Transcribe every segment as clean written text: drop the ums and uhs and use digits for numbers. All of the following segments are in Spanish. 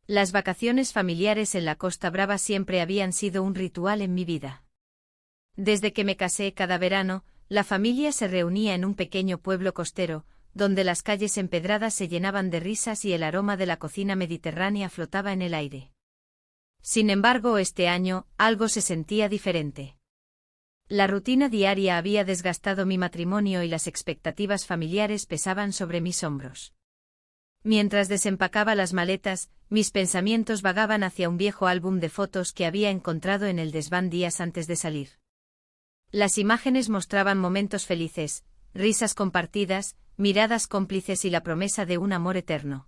Las vacaciones familiares en la Costa Brava siempre habían sido un ritual en mi vida. Desde que me casé cada verano, la familia se reunía en un pequeño pueblo costero, donde las calles empedradas se llenaban de risas y el aroma de la cocina mediterránea flotaba en el aire. Sin embargo, este año, algo se sentía diferente. La rutina diaria había desgastado mi matrimonio y las expectativas familiares pesaban sobre mis hombros. Mientras desempacaba las maletas, mis pensamientos vagaban hacia un viejo álbum de fotos que había encontrado en el desván días antes de salir. Las imágenes mostraban momentos felices, risas compartidas, miradas cómplices y la promesa de un amor eterno.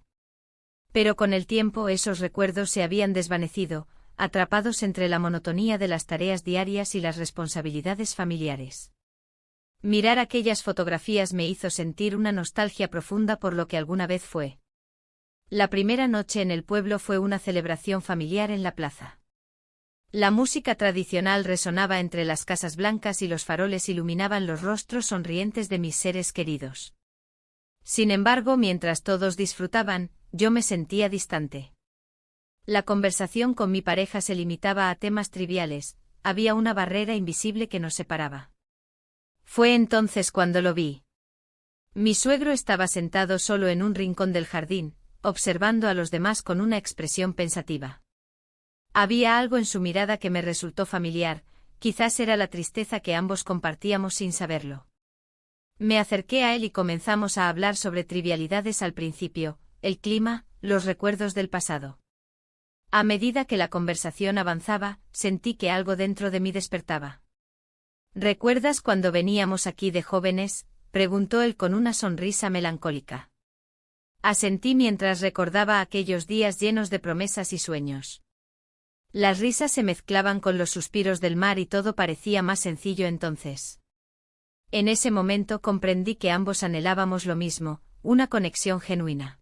Pero con el tiempo esos recuerdos se habían desvanecido, atrapados entre la monotonía de las tareas diarias y las responsabilidades familiares. Mirar aquellas fotografías me hizo sentir una nostalgia profunda por lo que alguna vez fue. La primera noche en el pueblo fue una celebración familiar en la plaza. La música tradicional resonaba entre las casas blancas y los faroles iluminaban los rostros sonrientes de mis seres queridos. Sin embargo, mientras todos disfrutaban, yo me sentía distante. La conversación con mi pareja se limitaba a temas triviales, había una barrera invisible que nos separaba. Fue entonces cuando lo vi. Mi suegro estaba sentado solo en un rincón del jardín, observando a los demás con una expresión pensativa. Había algo en su mirada que me resultó familiar, quizás era la tristeza que ambos compartíamos sin saberlo. Me acerqué a él y comenzamos a hablar sobre trivialidades al principio, el clima, los recuerdos del pasado. A medida que la conversación avanzaba, sentí que algo dentro de mí despertaba. ¿Recuerdas cuando veníamos aquí de jóvenes?, preguntó él con una sonrisa melancólica. Asentí mientras recordaba aquellos días llenos de promesas y sueños. Las risas se mezclaban con los suspiros del mar y todo parecía más sencillo entonces. En ese momento comprendí que ambos anhelábamos lo mismo, una conexión genuina.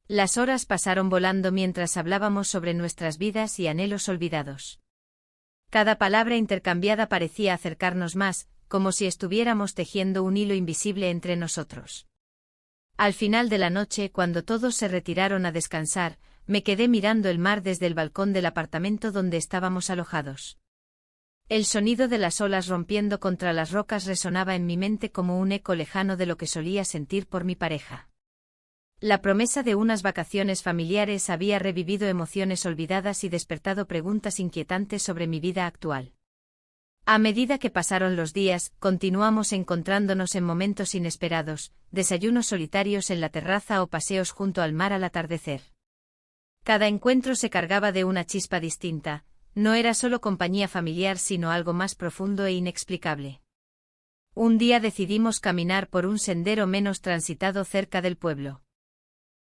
Las horas pasaron volando mientras hablábamos sobre nuestras vidas y anhelos olvidados. Cada palabra intercambiada parecía acercarnos más, como si estuviéramos tejiendo un hilo invisible entre nosotros. Al final de la noche, cuando todos se retiraron a descansar, me quedé mirando el mar desde el balcón del apartamento donde estábamos alojados. El sonido de las olas rompiendo contra las rocas resonaba en mi mente como un eco lejano de lo que solía sentir por mi pareja. La promesa de unas vacaciones familiares había revivido emociones olvidadas y despertado preguntas inquietantes sobre mi vida actual. A medida que pasaron los días, continuamos encontrándonos en momentos inesperados, desayunos solitarios en la terraza o paseos junto al mar al atardecer. Cada encuentro se cargaba de una chispa distinta, no era solo compañía familiar sino algo más profundo e inexplicable. Un día decidimos caminar por un sendero menos transitado cerca del pueblo.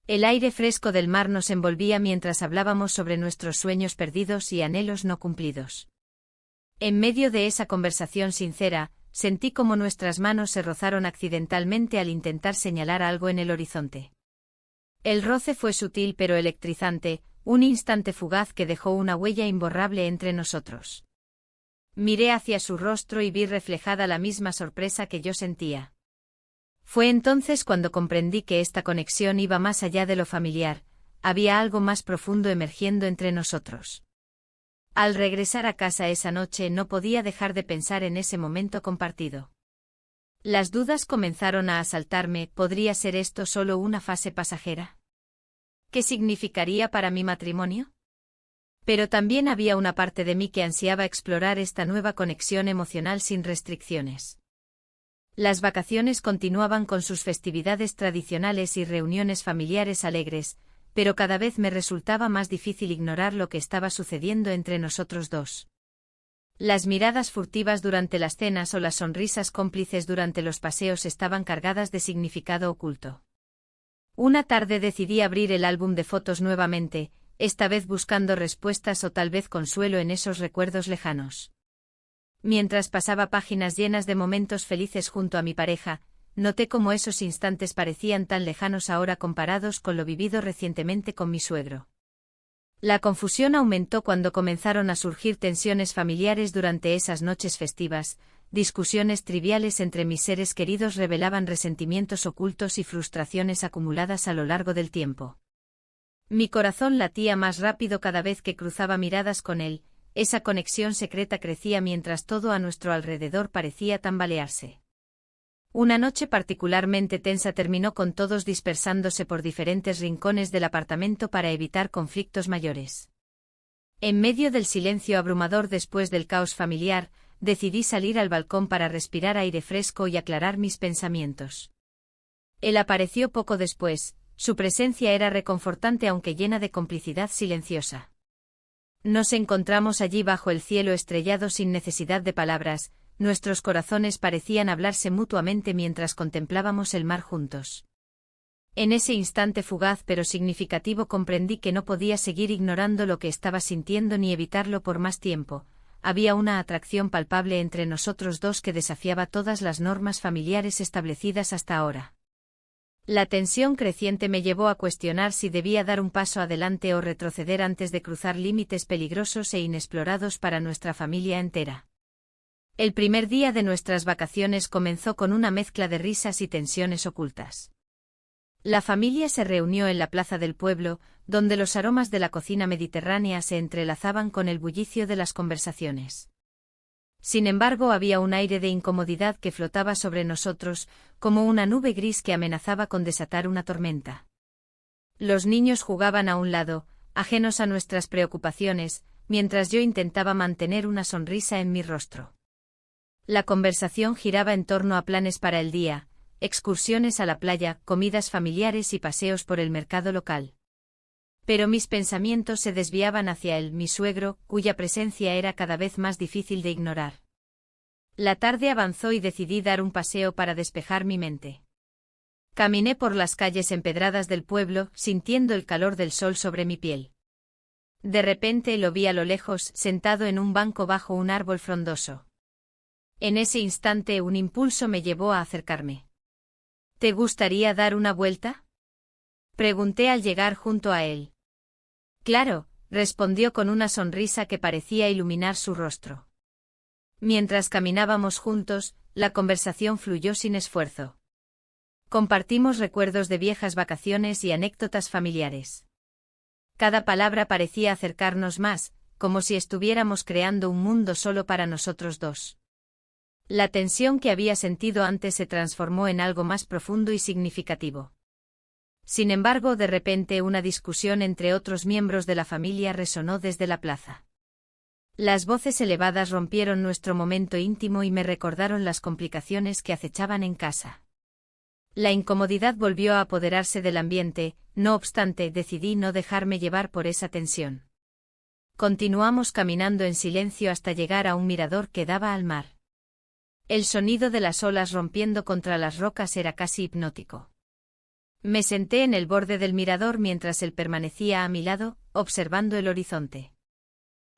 El aire fresco del mar nos envolvía mientras hablábamos sobre nuestros sueños perdidos y anhelos no cumplidos. En medio de esa conversación sincera, sentí como nuestras manos se rozaron accidentalmente al intentar señalar algo en el horizonte. El roce fue sutil pero electrizante, un instante fugaz que dejó una huella imborrable entre nosotros. Miré hacia su rostro y vi reflejada la misma sorpresa que yo sentía. Fue entonces cuando comprendí que esta conexión iba más allá de lo familiar, había algo más profundo emergiendo entre nosotros. Al regresar a casa esa noche no podía dejar de pensar en ese momento compartido. Las dudas comenzaron a asaltarme, ¿podría ser esto solo una fase pasajera? ¿Qué significaría para mi matrimonio? Pero también había una parte de mí que ansiaba explorar esta nueva conexión emocional sin restricciones. Las vacaciones continuaban con sus festividades tradicionales y reuniones familiares alegres, pero cada vez me resultaba más difícil ignorar lo que estaba sucediendo entre nosotros dos. Las miradas furtivas durante las cenas o las sonrisas cómplices durante los paseos estaban cargadas de significado oculto. Una tarde decidí abrir el álbum de fotos nuevamente, esta vez buscando respuestas o tal vez consuelo en esos recuerdos lejanos. Mientras pasaba páginas llenas de momentos felices junto a mi pareja, noté cómo esos instantes parecían tan lejanos ahora comparados con lo vivido recientemente con mi suegro. La confusión aumentó cuando comenzaron a surgir tensiones familiares durante esas noches festivas, discusiones triviales entre mis seres queridos revelaban resentimientos ocultos y frustraciones acumuladas a lo largo del tiempo. Mi corazón latía más rápido cada vez que cruzaba miradas con él, esa conexión secreta crecía mientras todo a nuestro alrededor parecía tambalearse. Una noche particularmente tensa terminó con todos dispersándose por diferentes rincones del apartamento para evitar conflictos mayores. En medio del silencio abrumador después del caos familiar, decidí salir al balcón para respirar aire fresco y aclarar mis pensamientos. Él apareció poco después, su presencia era reconfortante aunque llena de complicidad silenciosa. Nos encontramos allí bajo el cielo estrellado sin necesidad de palabras, nuestros corazones parecían hablarse mutuamente mientras contemplábamos el mar juntos. En ese instante fugaz pero significativo comprendí que no podía seguir ignorando lo que estaba sintiendo ni evitarlo por más tiempo. Había una atracción palpable entre nosotros dos que desafiaba todas las normas familiares establecidas hasta ahora. La tensión creciente me llevó a cuestionar si debía dar un paso adelante o retroceder antes de cruzar límites peligrosos e inexplorados para nuestra familia entera. El primer día de nuestras vacaciones comenzó con una mezcla de risas y tensiones ocultas. La familia se reunió en la plaza del pueblo, donde los aromas de la cocina mediterránea se entrelazaban con el bullicio de las conversaciones. Sin embargo, había un aire de incomodidad que flotaba sobre nosotros, como una nube gris que amenazaba con desatar una tormenta. Los niños jugaban a un lado, ajenos a nuestras preocupaciones, mientras yo intentaba mantener una sonrisa en mi rostro. La conversación giraba en torno a planes para el día, excursiones a la playa, comidas familiares y paseos por el mercado local. Pero mis pensamientos se desviaban hacia él, mi suegro, cuya presencia era cada vez más difícil de ignorar. La tarde avanzó y decidí dar un paseo para despejar mi mente. Caminé por las calles empedradas del pueblo, sintiendo el calor del sol sobre mi piel. De repente lo vi a lo lejos, sentado en un banco bajo un árbol frondoso. En ese instante un impulso me llevó a acercarme. ¿Te gustaría dar una vuelta?, pregunté al llegar junto a él. Claro, respondió con una sonrisa que parecía iluminar su rostro. Mientras caminábamos juntos, la conversación fluyó sin esfuerzo. Compartimos recuerdos de viejas vacaciones y anécdotas familiares. Cada palabra parecía acercarnos más, como si estuviéramos creando un mundo solo para nosotros dos. La tensión que había sentido antes se transformó en algo más profundo y significativo. Sin embargo, de repente una discusión entre otros miembros de la familia resonó desde la plaza. Las voces elevadas rompieron nuestro momento íntimo y me recordaron las complicaciones que acechaban en casa. La incomodidad volvió a apoderarse del ambiente, no obstante, decidí no dejarme llevar por esa tensión. Continuamos caminando en silencio hasta llegar a un mirador que daba al mar. El sonido de las olas rompiendo contra las rocas era casi hipnótico. Me senté en el borde del mirador mientras él permanecía a mi lado, observando el horizonte.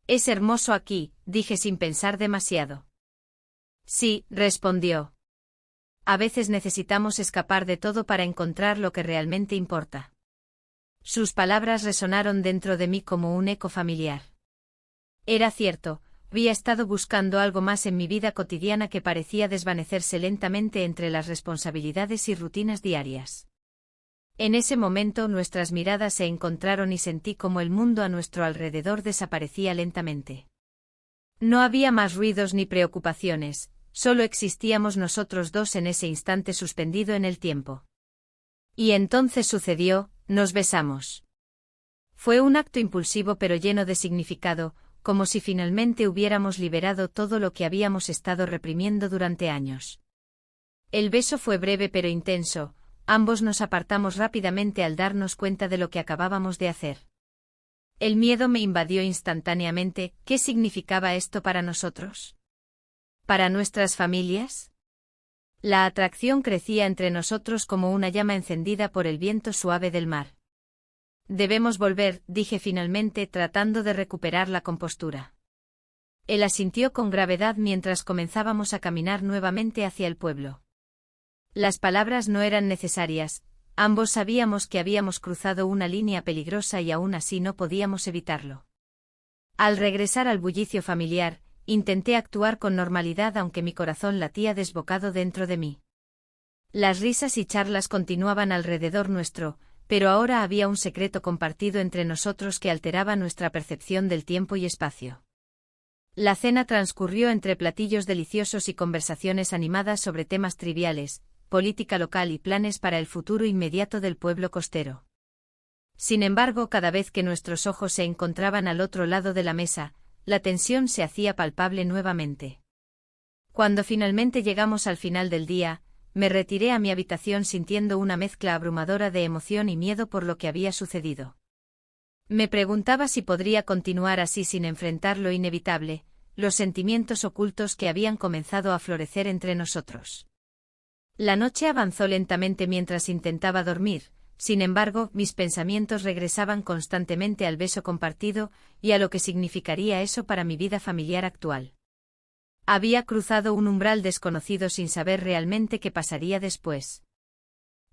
Es hermoso aquí, dije sin pensar demasiado. Sí, respondió. A veces necesitamos escapar de todo para encontrar lo que realmente importa. Sus palabras resonaron dentro de mí como un eco familiar. Era cierto. Había estado buscando algo más en mi vida cotidiana que parecía desvanecerse lentamente entre las responsabilidades y rutinas diarias. En ese momento nuestras miradas se encontraron y sentí como el mundo a nuestro alrededor desaparecía lentamente. No había más ruidos ni preocupaciones, solo existíamos nosotros dos en ese instante suspendido en el tiempo. Y entonces sucedió, nos besamos. Fue un acto impulsivo pero lleno de significado, como si finalmente hubiéramos liberado todo lo que habíamos estado reprimiendo durante años. El beso fue breve pero intenso, ambos nos apartamos rápidamente al darnos cuenta de lo que acabábamos de hacer. El miedo me invadió instantáneamente. ¿Qué significaba esto para nosotros? ¿Para nuestras familias? La atracción crecía entre nosotros como una llama encendida por el viento suave del mar. Debemos volver, dije finalmente tratando de recuperar la compostura. Él asintió con gravedad mientras comenzábamos a caminar nuevamente hacia el pueblo. Las palabras no eran necesarias, ambos sabíamos que habíamos cruzado una línea peligrosa y aún así no podíamos evitarlo. Al regresar al bullicio familiar, intenté actuar con normalidad aunque mi corazón latía desbocado dentro de mí. Las risas y charlas continuaban alrededor nuestro, pero ahora había un secreto compartido entre nosotros que alteraba nuestra percepción del tiempo y espacio. La cena transcurrió entre platillos deliciosos y conversaciones animadas sobre temas triviales, política local y planes para el futuro inmediato del pueblo costero. Sin embargo, cada vez que nuestros ojos se encontraban al otro lado de la mesa, la tensión se hacía palpable nuevamente. Cuando finalmente llegamos al final del día, me retiré a mi habitación sintiendo una mezcla abrumadora de emoción y miedo por lo que había sucedido. Me preguntaba si podría continuar así sin enfrentar lo inevitable, los sentimientos ocultos que habían comenzado a florecer entre nosotros. La noche avanzó lentamente mientras intentaba dormir, sin embargo, mis pensamientos regresaban constantemente al beso compartido y a lo que significaría eso para mi vida familiar actual. Había cruzado un umbral desconocido sin saber realmente qué pasaría después.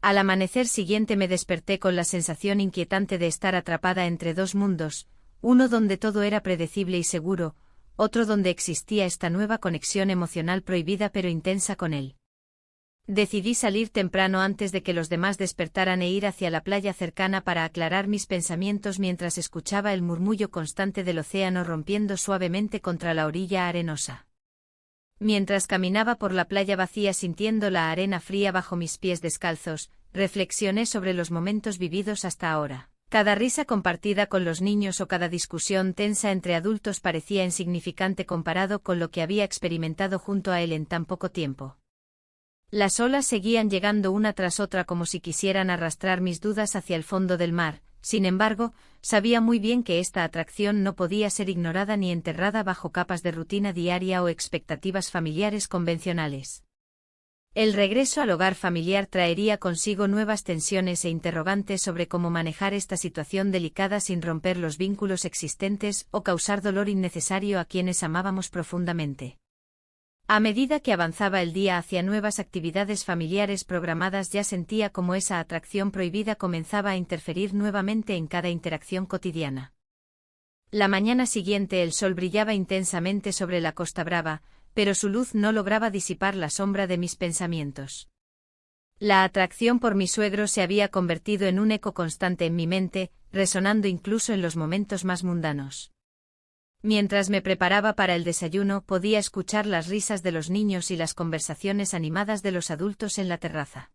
Al amanecer siguiente me desperté con la sensación inquietante de estar atrapada entre dos mundos, uno donde todo era predecible y seguro, otro donde existía esta nueva conexión emocional prohibida pero intensa con él. Decidí salir temprano antes de que los demás despertaran e ir hacia la playa cercana para aclarar mis pensamientos mientras escuchaba el murmullo constante del océano rompiendo suavemente contra la orilla arenosa. Mientras caminaba por la playa vacía sintiendo la arena fría bajo mis pies descalzos, reflexioné sobre los momentos vividos hasta ahora. Cada risa compartida con los niños o cada discusión tensa entre adultos parecía insignificante comparado con lo que había experimentado junto a él en tan poco tiempo. Las olas seguían llegando una tras otra como si quisieran arrastrar mis dudas hacia el fondo del mar, sin embargo, sabía muy bien que esta atracción no podía ser ignorada ni enterrada bajo capas de rutina diaria o expectativas familiares convencionales. El regreso al hogar familiar traería consigo nuevas tensiones e interrogantes sobre cómo manejar esta situación delicada sin romper los vínculos existentes o causar dolor innecesario a quienes amábamos profundamente. A medida que avanzaba el día hacia nuevas actividades familiares programadas ya sentía como esa atracción prohibida comenzaba a interferir nuevamente en cada interacción cotidiana. La mañana siguiente el sol brillaba intensamente sobre la Costa Brava, pero su luz no lograba disipar la sombra de mis pensamientos. La atracción por mi suegro se había convertido en un eco constante en mi mente, resonando incluso en los momentos más mundanos. Mientras me preparaba para el desayuno podía escuchar las risas de los niños y las conversaciones animadas de los adultos en la terraza.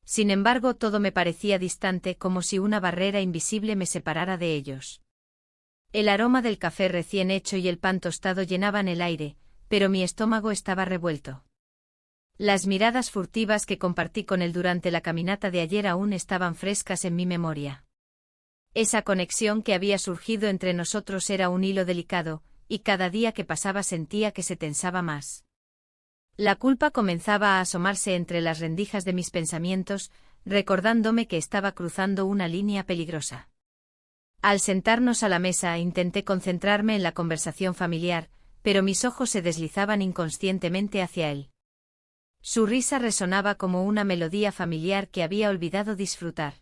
Sin embargo, todo me parecía distante, como si una barrera invisible me separara de ellos. El aroma del café recién hecho y el pan tostado llenaban el aire, pero mi estómago estaba revuelto. Las miradas furtivas que compartí con él durante la caminata de ayer aún estaban frescas en mi memoria. Esa conexión que había surgido entre nosotros era un hilo delicado, y cada día que pasaba sentía que se tensaba más. La culpa comenzaba a asomarse entre las rendijas de mis pensamientos, recordándome que estaba cruzando una línea peligrosa. Al sentarnos a la mesa intenté concentrarme en la conversación familiar, pero mis ojos se deslizaban inconscientemente hacia él. Su risa resonaba como una melodía familiar que había olvidado disfrutar.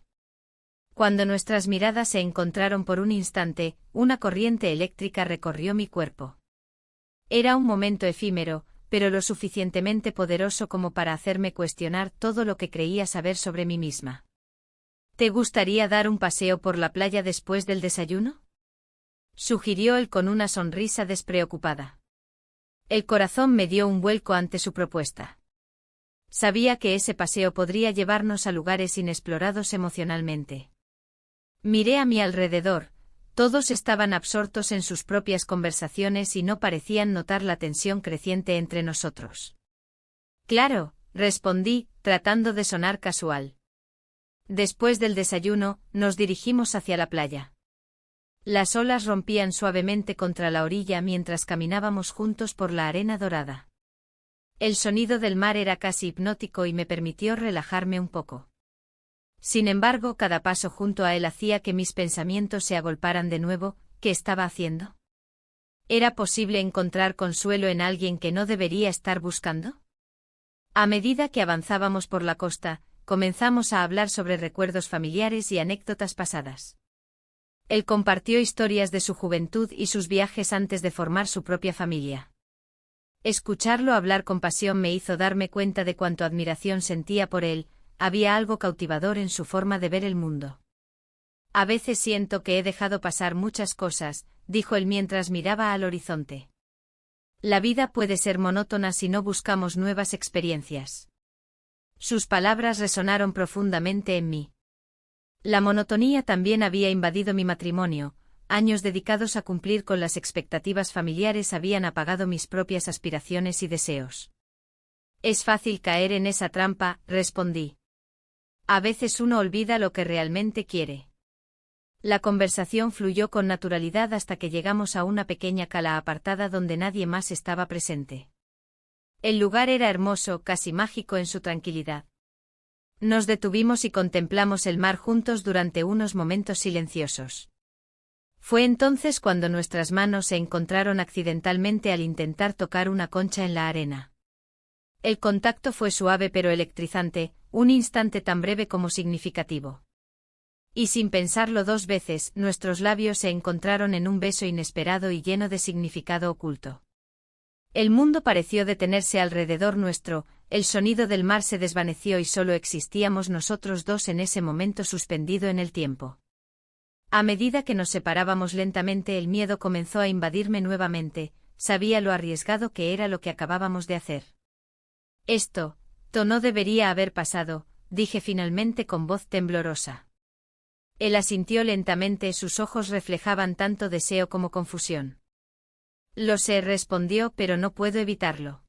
Cuando nuestras miradas se encontraron por un instante, una corriente eléctrica recorrió mi cuerpo. Era un momento efímero, pero lo suficientemente poderoso como para hacerme cuestionar todo lo que creía saber sobre mí misma. ¿Te gustaría dar un paseo por la playa después del desayuno?, sugirió él con una sonrisa despreocupada. El corazón me dio un vuelco ante su propuesta. Sabía que ese paseo podría llevarnos a lugares inexplorados emocionalmente. Miré a mi alrededor, todos estaban absortos en sus propias conversaciones y no parecían notar la tensión creciente entre nosotros. Claro, respondí, tratando de sonar casual. Después del desayuno, nos dirigimos hacia la playa. Las olas rompían suavemente contra la orilla mientras caminábamos juntos por la arena dorada. El sonido del mar era casi hipnótico y me permitió relajarme un poco. Sin embargo, cada paso junto a él hacía que mis pensamientos se agolparan de nuevo. ¿Qué estaba haciendo? ¿Era posible encontrar consuelo en alguien que no debería estar buscando? A medida que avanzábamos por la costa, comenzamos a hablar sobre recuerdos familiares y anécdotas pasadas. Él compartió historias de su juventud y sus viajes antes de formar su propia familia. Escucharlo hablar con pasión me hizo darme cuenta de cuánto admiración sentía por él, había algo cautivador en su forma de ver el mundo. A veces siento que he dejado pasar muchas cosas, dijo él mientras miraba al horizonte. La vida puede ser monótona si no buscamos nuevas experiencias. Sus palabras resonaron profundamente en mí. La monotonía también había invadido mi matrimonio, años dedicados a cumplir con las expectativas familiares habían apagado mis propias aspiraciones y deseos. Es fácil caer en esa trampa, respondí. A veces uno olvida lo que realmente quiere. La conversación fluyó con naturalidad hasta que llegamos a una pequeña cala apartada donde nadie más estaba presente. El lugar era hermoso, casi mágico en su tranquilidad. Nos detuvimos y contemplamos el mar juntos durante unos momentos silenciosos. Fue entonces cuando nuestras manos se encontraron accidentalmente al intentar tocar una concha en la arena. El contacto fue suave pero electrizante, un instante tan breve como significativo. Y sin pensarlo dos veces, nuestros labios se encontraron en un beso inesperado y lleno de significado oculto. El mundo pareció detenerse alrededor nuestro, el sonido del mar se desvaneció y solo existíamos nosotros dos en ese momento suspendido en el tiempo. A medida que nos separábamos lentamente el miedo comenzó a invadirme nuevamente, sabía lo arriesgado que era lo que acabábamos de hacer. Esto no debería haber pasado, dije finalmente con voz temblorosa. Él asintió lentamente, sus ojos reflejaban tanto deseo como confusión. Lo sé, respondió, pero no puedo evitarlo.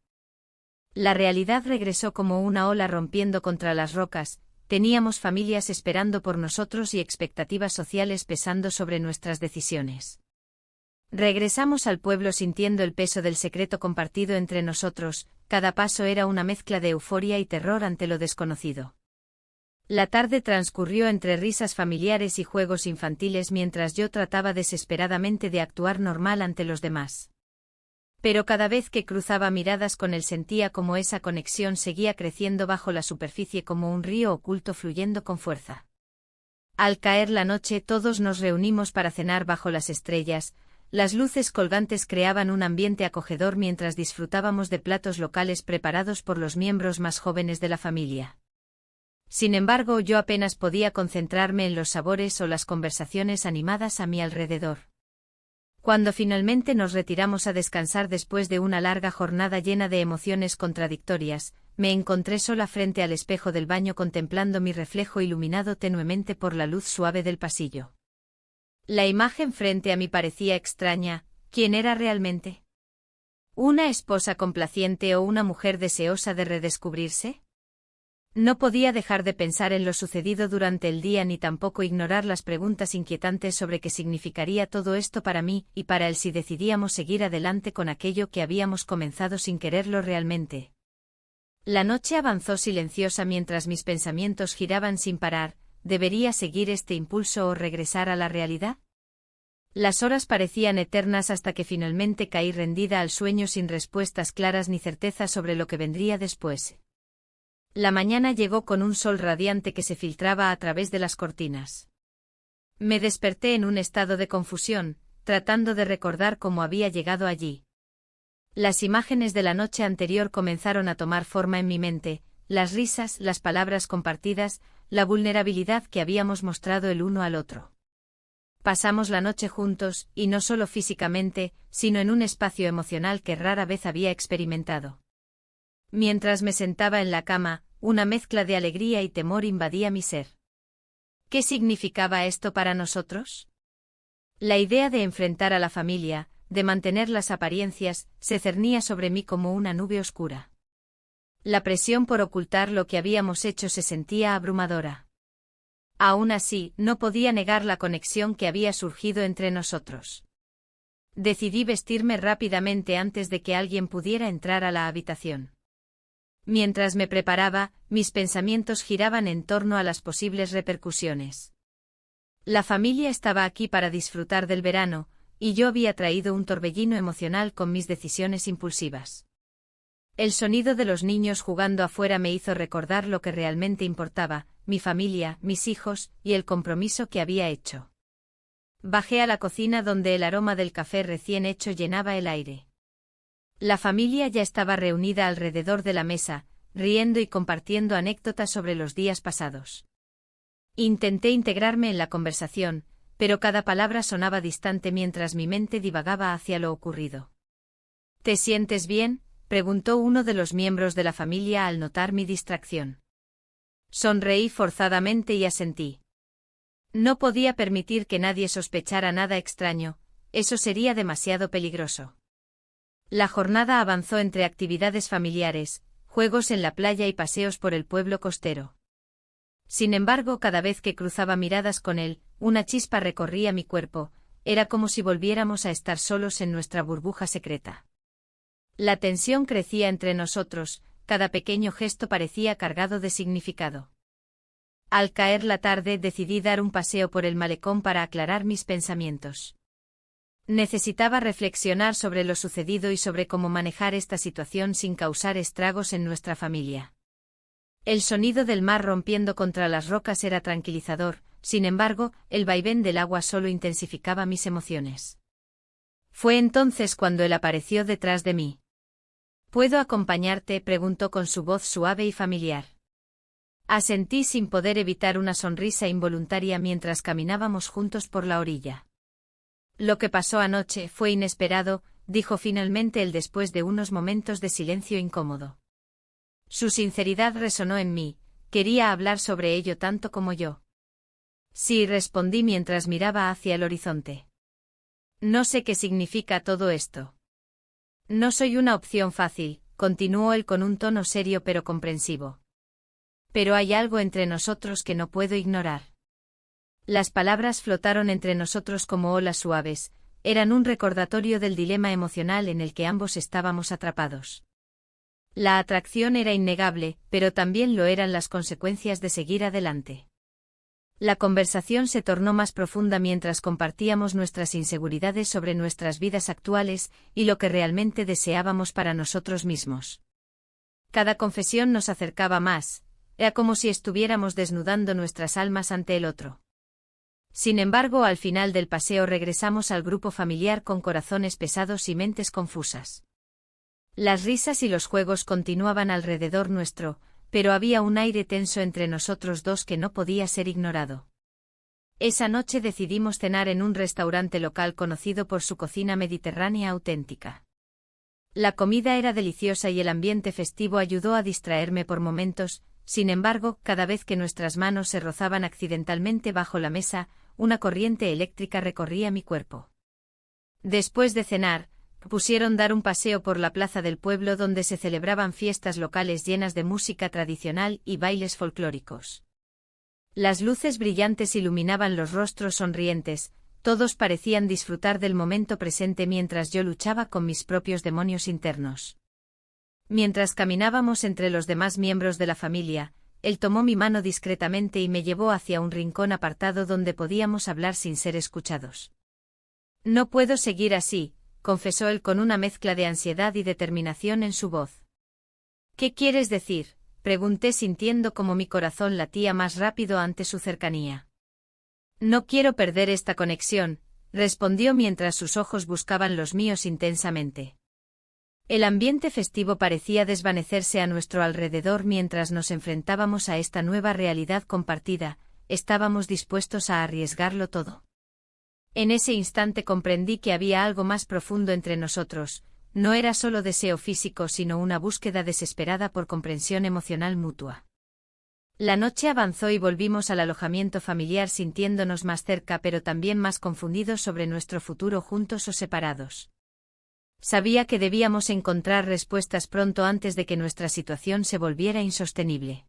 La realidad regresó como una ola rompiendo contra las rocas, teníamos familias esperando por nosotros y expectativas sociales pesando sobre nuestras decisiones. Regresamos al pueblo sintiendo el peso del secreto compartido entre nosotros, cada paso era una mezcla de euforia y terror ante lo desconocido. La tarde transcurrió entre risas familiares y juegos infantiles mientras yo trataba desesperadamente de actuar normal ante los demás. Pero cada vez que cruzaba miradas con él sentía como esa conexión seguía creciendo bajo la superficie como un río oculto fluyendo con fuerza. Al caer la noche todos nos reunimos para cenar bajo las estrellas, las luces colgantes creaban un ambiente acogedor mientras disfrutábamos de platos locales preparados por los miembros más jóvenes de la familia. Sin embargo, yo apenas podía concentrarme en los sabores o las conversaciones animadas a mi alrededor. Cuando finalmente nos retiramos a descansar después de una larga jornada llena de emociones contradictorias, me encontré sola frente al espejo del baño contemplando mi reflejo iluminado tenuemente por la luz suave del pasillo. La imagen frente a mí parecía extraña. ¿Quién era realmente? ¿Una esposa complaciente o una mujer deseosa de redescubrirse? No podía dejar de pensar en lo sucedido durante el día ni tampoco ignorar las preguntas inquietantes sobre qué significaría todo esto para mí y para él si decidíamos seguir adelante con aquello que habíamos comenzado sin quererlo realmente. La noche avanzó silenciosa mientras mis pensamientos giraban sin parar. ¿Debería seguir este impulso o regresar a la realidad? Las horas parecían eternas hasta que finalmente caí rendida al sueño sin respuestas claras ni certeza sobre lo que vendría después. La mañana llegó con un sol radiante que se filtraba a través de las cortinas. Me desperté en un estado de confusión, tratando de recordar cómo había llegado allí. Las imágenes de la noche anterior comenzaron a tomar forma en mi mente, las risas, las palabras compartidas, la vulnerabilidad que habíamos mostrado el uno al otro. Pasamos la noche juntos, y no solo físicamente, sino en un espacio emocional que rara vez había experimentado. Mientras me sentaba en la cama, una mezcla de alegría y temor invadía mi ser. ¿Qué significaba esto para nosotros? La idea de enfrentar a la familia, de mantener las apariencias, se cernía sobre mí como una nube oscura. La presión por ocultar lo que habíamos hecho se sentía abrumadora. Aún así, no podía negar la conexión que había surgido entre nosotros. Decidí vestirme rápidamente antes de que alguien pudiera entrar a la habitación. Mientras me preparaba, mis pensamientos giraban en torno a las posibles repercusiones. La familia estaba aquí para disfrutar del verano, y yo había traído un torbellino emocional con mis decisiones impulsivas. El sonido de los niños jugando afuera me hizo recordar lo que realmente importaba, mi familia, mis hijos, y el compromiso que había hecho. Bajé a la cocina donde el aroma del café recién hecho llenaba el aire. La familia ya estaba reunida alrededor de la mesa, riendo y compartiendo anécdotas sobre los días pasados. Intenté integrarme en la conversación, pero cada palabra sonaba distante mientras mi mente divagaba hacia lo ocurrido. ¿Te sientes bien?, preguntó uno de los miembros de la familia al notar mi distracción. Sonreí forzadamente y asentí. No podía permitir que nadie sospechara nada extraño, eso sería demasiado peligroso. La jornada avanzó entre actividades familiares, juegos en la playa y paseos por el pueblo costero. Sin embargo, cada vez que cruzaba miradas con él, una chispa recorría mi cuerpo, era como si volviéramos a estar solos en nuestra burbuja secreta. La tensión crecía entre nosotros, cada pequeño gesto parecía cargado de significado. Al caer la tarde decidí dar un paseo por el malecón para aclarar mis pensamientos. Necesitaba reflexionar sobre lo sucedido y sobre cómo manejar esta situación sin causar estragos en nuestra familia. El sonido del mar rompiendo contra las rocas era tranquilizador, sin embargo, el vaivén del agua solo intensificaba mis emociones. Fue entonces cuando él apareció detrás de mí. ¿Puedo acompañarte?, preguntó con su voz suave y familiar. Asentí sin poder evitar una sonrisa involuntaria mientras caminábamos juntos por la orilla. Lo que pasó anoche fue inesperado, dijo finalmente él después de unos momentos de silencio incómodo. Su sinceridad resonó en mí, quería hablar sobre ello tanto como yo. Sí, respondí mientras miraba hacia el horizonte. No sé qué significa todo esto. No soy una opción fácil, continuó él con un tono serio pero comprensivo. Pero hay algo entre nosotros que no puedo ignorar. Las palabras flotaron entre nosotros como olas suaves, eran un recordatorio del dilema emocional en el que ambos estábamos atrapados. La atracción era innegable, pero también lo eran las consecuencias de seguir adelante. La conversación se tornó más profunda mientras compartíamos nuestras inseguridades sobre nuestras vidas actuales y lo que realmente deseábamos para nosotros mismos. Cada confesión nos acercaba más, era como si estuviéramos desnudando nuestras almas ante el otro. Sin embargo, al final del paseo regresamos al grupo familiar con corazones pesados y mentes confusas. Las risas y los juegos continuaban alrededor nuestro, pero había un aire tenso entre nosotros dos que no podía ser ignorado. Esa noche decidimos cenar en un restaurante local conocido por su cocina mediterránea auténtica. La comida era deliciosa y el ambiente festivo ayudó a distraerme por momentos, sin embargo, cada vez que nuestras manos se rozaban accidentalmente bajo la mesa, una corriente eléctrica recorría mi cuerpo. Después de cenar, propusieron dar un paseo por la plaza del pueblo donde se celebraban fiestas locales llenas de música tradicional y bailes folclóricos. Las luces brillantes iluminaban los rostros sonrientes, todos parecían disfrutar del momento presente mientras yo luchaba con mis propios demonios internos. Mientras caminábamos entre los demás miembros de la familia, él tomó mi mano discretamente y me llevó hacia un rincón apartado donde podíamos hablar sin ser escuchados. No puedo seguir así, confesó él con una mezcla de ansiedad y determinación en su voz. ¿Qué quieres decir?, pregunté sintiendo como mi corazón latía más rápido ante su cercanía. No quiero perder esta conexión, respondió mientras sus ojos buscaban los míos intensamente. El ambiente festivo parecía desvanecerse a nuestro alrededor mientras nos enfrentábamos a esta nueva realidad compartida, estábamos dispuestos a arriesgarlo todo. En ese instante comprendí que había algo más profundo entre nosotros, no era solo deseo físico sino una búsqueda desesperada por comprensión emocional mutua. La noche avanzó y volvimos al alojamiento familiar sintiéndonos más cerca pero también más confundidos sobre nuestro futuro juntos o separados. Sabía que debíamos encontrar respuestas pronto antes de que nuestra situación se volviera insostenible.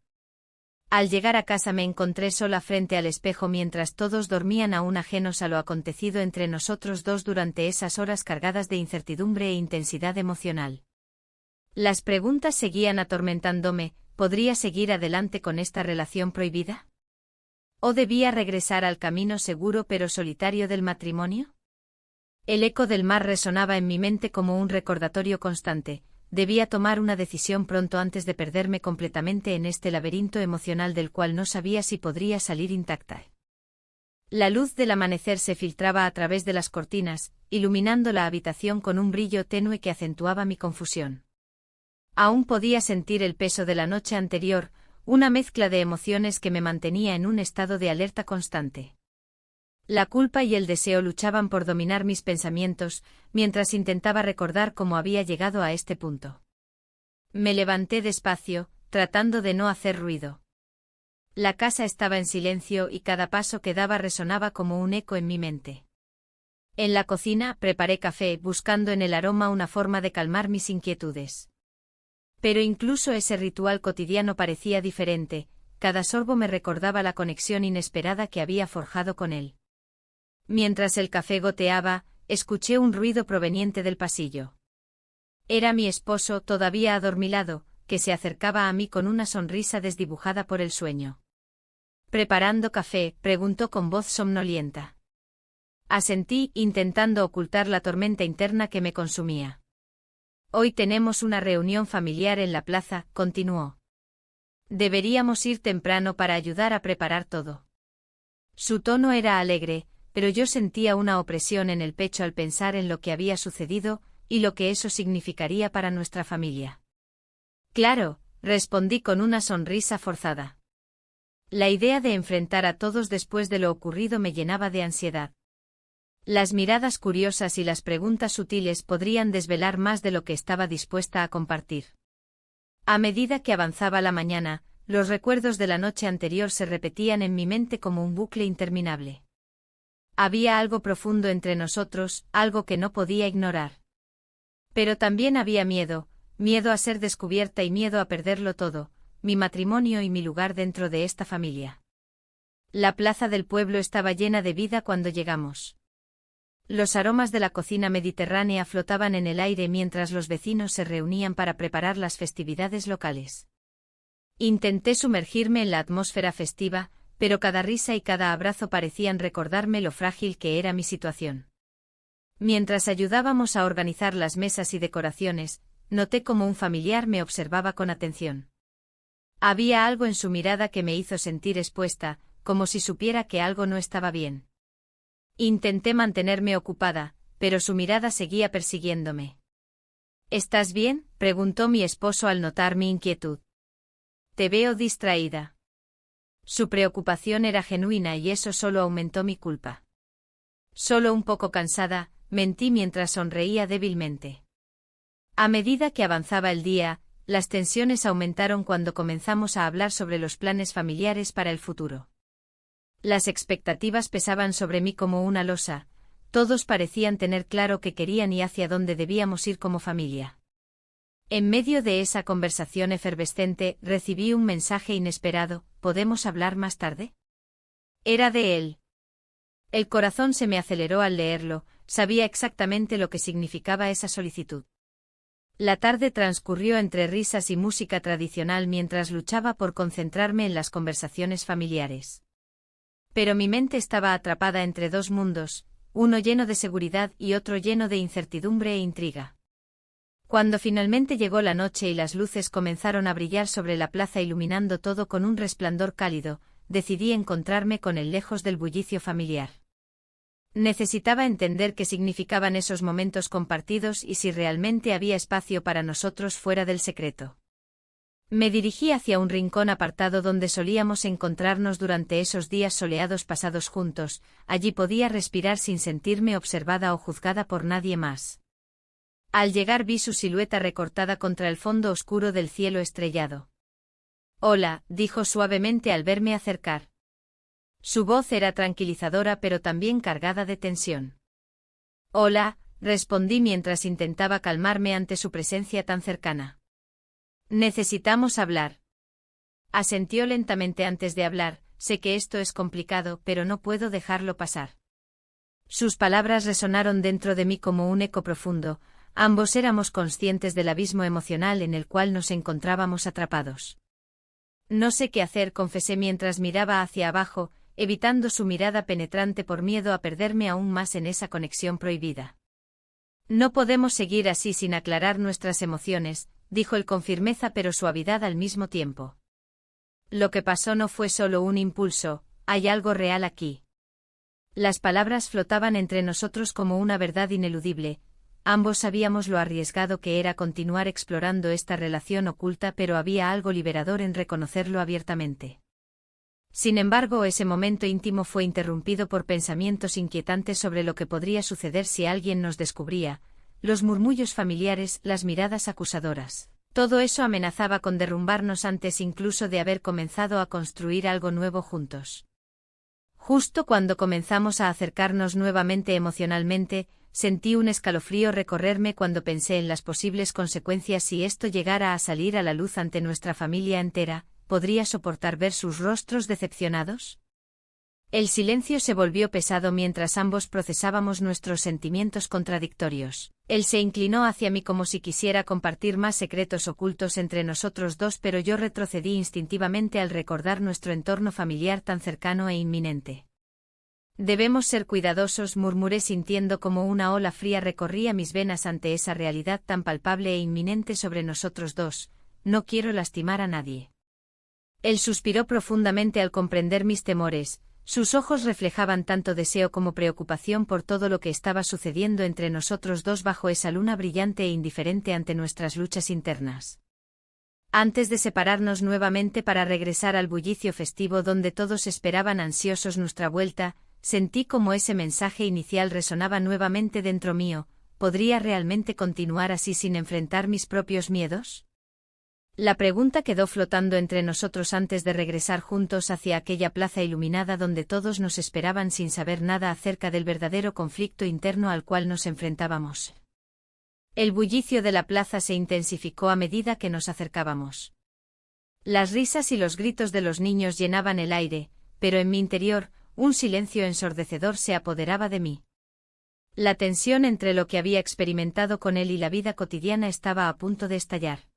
Al llegar a casa me encontré sola frente al espejo mientras todos dormían aún ajenos a lo acontecido entre nosotros dos durante esas horas cargadas de incertidumbre e intensidad emocional. Las preguntas seguían atormentándome, ¿podría seguir adelante con esta relación prohibida? ¿O debía regresar al camino seguro pero solitario del matrimonio? El eco del mar resonaba en mi mente como un recordatorio constante. Debía tomar una decisión pronto antes de perderme completamente en este laberinto emocional del cual no sabía si podría salir intacta. La luz del amanecer se filtraba a través de las cortinas, iluminando la habitación con un brillo tenue que acentuaba mi confusión. Aún podía sentir el peso de la noche anterior, una mezcla de emociones que me mantenía en un estado de alerta constante. La culpa y el deseo luchaban por dominar mis pensamientos, mientras intentaba recordar cómo había llegado a este punto. Me levanté despacio, tratando de no hacer ruido. La casa estaba en silencio y cada paso que daba resonaba como un eco en mi mente. En la cocina preparé café, buscando en el aroma una forma de calmar mis inquietudes. Pero incluso ese ritual cotidiano parecía diferente, cada sorbo me recordaba la conexión inesperada que había forjado con él. Mientras el café goteaba, escuché un ruido proveniente del pasillo. Era mi esposo, todavía adormilado, que se acercaba a mí con una sonrisa desdibujada por el sueño. ¿Preparando café?, preguntó con voz somnolienta. Asentí, intentando ocultar la tormenta interna que me consumía. Hoy tenemos una reunión familiar en la plaza, continuó. Deberíamos ir temprano para ayudar a preparar todo. Su tono era alegre, pero yo sentía una opresión en el pecho al pensar en lo que había sucedido y lo que eso significaría para nuestra familia. Claro, respondí con una sonrisa forzada. La idea de enfrentar a todos después de lo ocurrido me llenaba de ansiedad. Las miradas curiosas y las preguntas sutiles podrían desvelar más de lo que estaba dispuesta a compartir. A medida que avanzaba la mañana, los recuerdos de la noche anterior se repetían en mi mente como un bucle interminable. Había algo profundo entre nosotros, algo que no podía ignorar. Pero también había miedo, miedo a ser descubierta y miedo a perderlo todo, mi matrimonio y mi lugar dentro de esta familia. La plaza del pueblo estaba llena de vida cuando llegamos. Los aromas de la cocina mediterránea flotaban en el aire mientras los vecinos se reunían para preparar las festividades locales. Intenté sumergirme en la atmósfera festiva, pero cada risa y cada abrazo parecían recordarme lo frágil que era mi situación. Mientras ayudábamos a organizar las mesas y decoraciones, noté cómo un familiar me observaba con atención. Había algo en su mirada que me hizo sentir expuesta, como si supiera que algo no estaba bien. Intenté mantenerme ocupada, pero su mirada seguía persiguiéndome. ¿Estás bien?, preguntó mi esposo al notar mi inquietud. Te veo distraída. Su preocupación era genuina y eso solo aumentó mi culpa. Solo un poco cansada, mentí mientras sonreía débilmente. A medida que avanzaba el día, las tensiones aumentaron cuando comenzamos a hablar sobre los planes familiares para el futuro. Las expectativas pesaban sobre mí como una losa, todos parecían tener claro qué querían y hacia dónde debíamos ir como familia. En medio de esa conversación efervescente, recibí un mensaje inesperado: ¿podemos hablar más tarde? Era de él. El corazón se me aceleró al leerlo, sabía exactamente lo que significaba esa solicitud. La tarde transcurrió entre risas y música tradicional mientras luchaba por concentrarme en las conversaciones familiares. Pero mi mente estaba atrapada entre dos mundos, uno lleno de seguridad y otro lleno de incertidumbre e intriga. Cuando finalmente llegó la noche y las luces comenzaron a brillar sobre la plaza iluminando todo con un resplandor cálido, decidí encontrarme con él lejos del bullicio familiar. Necesitaba entender qué significaban esos momentos compartidos y si realmente había espacio para nosotros fuera del secreto. Me dirigí hacia un rincón apartado donde solíamos encontrarnos durante esos días soleados pasados juntos, allí podía respirar sin sentirme observada o juzgada por nadie más. Al llegar vi su silueta recortada contra el fondo oscuro del cielo estrellado. «Hola», dijo suavemente al verme acercar. Su voz era tranquilizadora pero también cargada de tensión. «Hola», respondí mientras intentaba calmarme ante su presencia tan cercana. «Necesitamos hablar». Asintió lentamente antes de hablar: «Sé que esto es complicado, pero no puedo dejarlo pasar». Sus palabras resonaron dentro de mí como un eco profundo, ambos éramos conscientes del abismo emocional en el cual nos encontrábamos atrapados. «No sé qué hacer», confesé mientras miraba hacia abajo, evitando su mirada penetrante por miedo a perderme aún más en esa conexión prohibida. «No podemos seguir así sin aclarar nuestras emociones», dijo él con firmeza pero suavidad al mismo tiempo. «Lo que pasó no fue solo un impulso, hay algo real aquí». Las palabras flotaban entre nosotros como una verdad ineludible, ambos sabíamos lo arriesgado que era continuar explorando esta relación oculta, pero había algo liberador en reconocerlo abiertamente. Sin embargo, ese momento íntimo fue interrumpido por pensamientos inquietantes sobre lo que podría suceder si alguien nos descubría, los murmullos familiares, las miradas acusadoras. Todo eso amenazaba con derrumbarnos antes incluso de haber comenzado a construir algo nuevo juntos. Justo cuando comenzamos a acercarnos nuevamente emocionalmente, sentí un escalofrío recorrerme cuando pensé en las posibles consecuencias si esto llegara a salir a la luz ante nuestra familia entera. ¿Podría soportar ver sus rostros decepcionados? El silencio se volvió pesado mientras ambos procesábamos nuestros sentimientos contradictorios. Él se inclinó hacia mí como si quisiera compartir más secretos ocultos entre nosotros dos, pero yo retrocedí instintivamente al recordar nuestro entorno familiar tan cercano e inminente. Debemos ser cuidadosos, murmuré sintiendo como una ola fría recorría mis venas ante esa realidad tan palpable e inminente sobre nosotros dos. No quiero lastimar a nadie. Él suspiró profundamente al comprender mis temores, sus ojos reflejaban tanto deseo como preocupación por todo lo que estaba sucediendo entre nosotros dos bajo esa luna brillante e indiferente ante nuestras luchas internas. Antes de separarnos nuevamente para regresar al bullicio festivo donde todos esperaban ansiosos nuestra vuelta, sentí como ese mensaje inicial resonaba nuevamente dentro mío. ¿Podría realmente continuar así sin enfrentar mis propios miedos? La pregunta quedó flotando entre nosotros antes de regresar juntos hacia aquella plaza iluminada donde todos nos esperaban sin saber nada acerca del verdadero conflicto interno al cual nos enfrentábamos. El bullicio de la plaza se intensificó a medida que nos acercábamos. Las risas y los gritos de los niños llenaban el aire, pero en mi interior, un silencio ensordecedor se apoderaba de mí. La tensión entre lo que había experimentado con él y la vida cotidiana estaba a punto de estallar.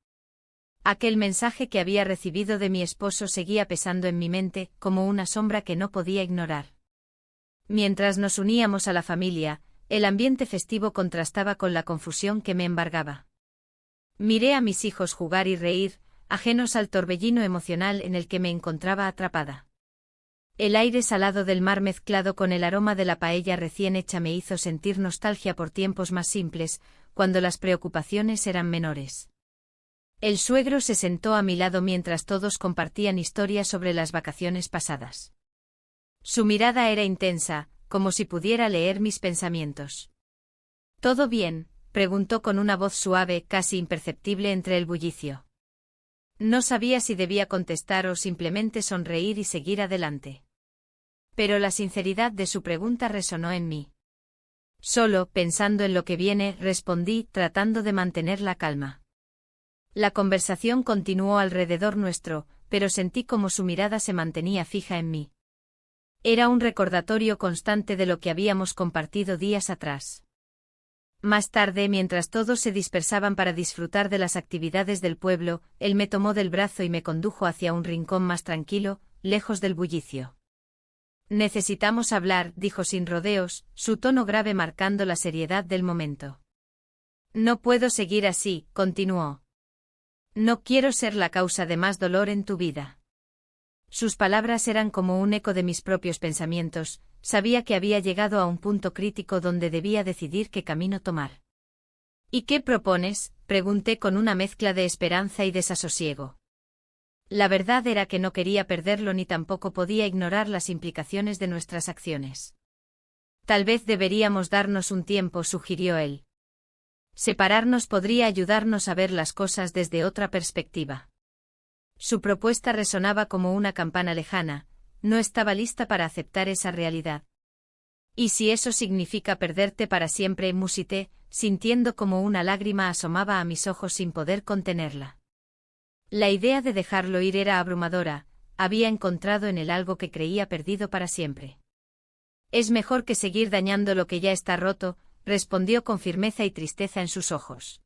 Aquel mensaje que había recibido de mi esposo seguía pesando en mi mente, como una sombra que no podía ignorar. Mientras nos uníamos a la familia, el ambiente festivo contrastaba con la confusión que me embargaba. Miré a mis hijos jugar y reír, ajenos al torbellino emocional en el que me encontraba atrapada. El aire salado del mar mezclado con el aroma de la paella recién hecha me hizo sentir nostalgia por tiempos más simples, cuando las preocupaciones eran menores. El suegro se sentó a mi lado mientras todos compartían historias sobre las vacaciones pasadas. Su mirada era intensa, como si pudiera leer mis pensamientos. ¿Todo bien?, preguntó con una voz suave, casi imperceptible entre el bullicio. No sabía si debía contestar o simplemente sonreír y seguir adelante. Pero la sinceridad de su pregunta resonó en mí. Solo, pensando en lo que viene, respondí, tratando de mantener la calma. La conversación continuó alrededor nuestro, pero sentí como su mirada se mantenía fija en mí. Era un recordatorio constante de lo que habíamos compartido días atrás. Más tarde, mientras todos se dispersaban para disfrutar de las actividades del pueblo, él me tomó del brazo y me condujo hacia un rincón más tranquilo, lejos del bullicio. Necesitamos hablar, dijo sin rodeos, su tono grave marcando la seriedad del momento. No puedo seguir así, continuó. No quiero ser la causa de más dolor en tu vida. Sus palabras eran como un eco de mis propios pensamientos, sabía que había llegado a un punto crítico donde debía decidir qué camino tomar. ¿Y qué propones?, pregunté con una mezcla de esperanza y desasosiego. La verdad era que no quería perderlo ni tampoco podía ignorar las implicaciones de nuestras acciones. Tal vez deberíamos darnos un tiempo, sugirió él. Separarnos podría ayudarnos a ver las cosas desde otra perspectiva. Su propuesta resonaba como una campana lejana, no estaba lista para aceptar esa realidad. ¿Y si eso significa perderte para siempre?, musité, sintiendo como una lágrima asomaba a mis ojos sin poder contenerla. La idea de dejarlo ir era abrumadora, había encontrado en él algo que creía perdido para siempre. Es mejor que seguir dañando lo que ya está roto, respondió con firmeza y tristeza en sus ojos.